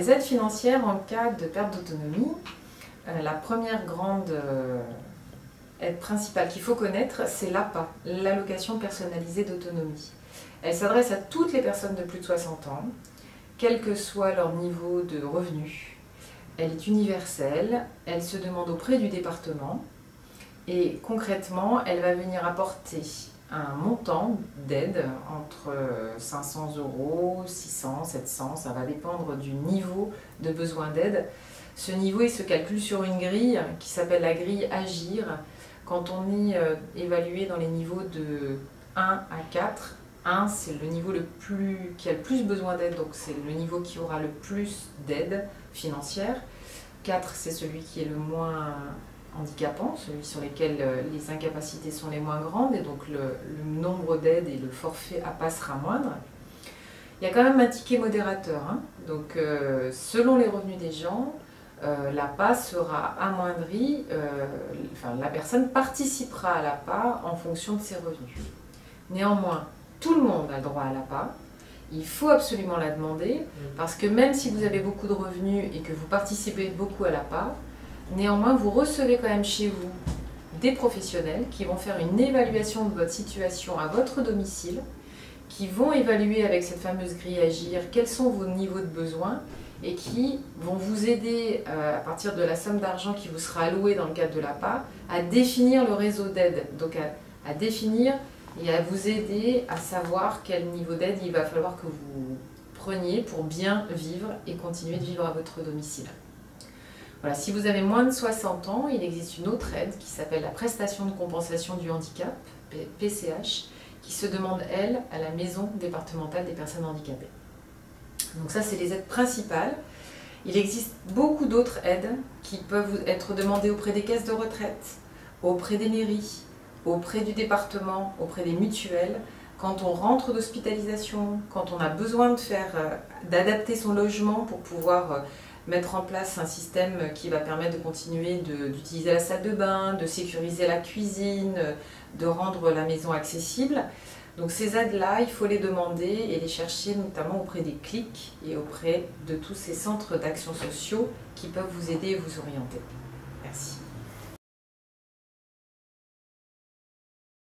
les aides financières en cas de perte d'autonomie, la première grande aide principale qu'il faut connaître, c'est l'APA, l'allocation personnalisée d'autonomie. Elle s'adresse à toutes les personnes de plus de 60 ans, quel que soit leur niveau de revenu. Elle est universelle, elle se demande auprès du département et concrètement, elle va venir apporter un montant d'aide entre 500 €, 600, 700, ça va dépendre du niveau de besoin d'aide. Ce niveau, il se calcule sur une grille qui s'appelle la grille Agir. Quand on est évalué dans les niveaux de 1 à 4, 1 c'est le niveau qui a le plus besoin d'aide, donc c'est le niveau qui aura le plus d'aide financière. 4 c'est celui qui est le moins handicapant, celui sur lequel les incapacités sont les moins grandes et donc le nombre d'aides et le forfait APA sera moindre. Il y a quand même un ticket modérateur, hein. Donc selon les revenus des gens, l'APA sera amoindrie, la personne participera à l'APA en fonction de ses revenus. Néanmoins, tout le monde a le droit à l'APA. Il faut absolument la demander parce que même si vous avez beaucoup de revenus et que vous participez beaucoup à l'APA, néanmoins vous recevez quand même chez vous des professionnels qui vont faire une évaluation de votre situation à votre domicile, qui vont évaluer avec cette fameuse grille Agir quels sont vos niveaux de besoin et qui vont vous aider à partir de la somme d'argent qui vous sera allouée dans le cadre de l'APA à définir le réseau d'aide, donc à définir et à vous aider à savoir quel niveau d'aide il va falloir que vous preniez pour bien vivre et continuer de vivre à votre domicile. Voilà, si vous avez moins de 60 ans, il existe une autre aide qui s'appelle la prestation de compensation du handicap, PCH, qui se demande, elle, à la maison départementale des personnes handicapées. Donc ça, c'est les aides principales. Il existe beaucoup d'autres aides qui peuvent être demandées auprès des caisses de retraite, auprès des mairies, auprès du département, auprès des mutuelles. Quand on rentre d'hospitalisation, quand on a besoin d'adapter son logement pour pouvoir mettre en place un système qui va permettre de continuer d'utiliser la salle de bain, de sécuriser la cuisine, de rendre la maison accessible. Donc ces aides-là, il faut les demander et les chercher notamment auprès des CLIC et auprès de tous ces centres d'action sociaux qui peuvent vous aider et vous orienter. Merci.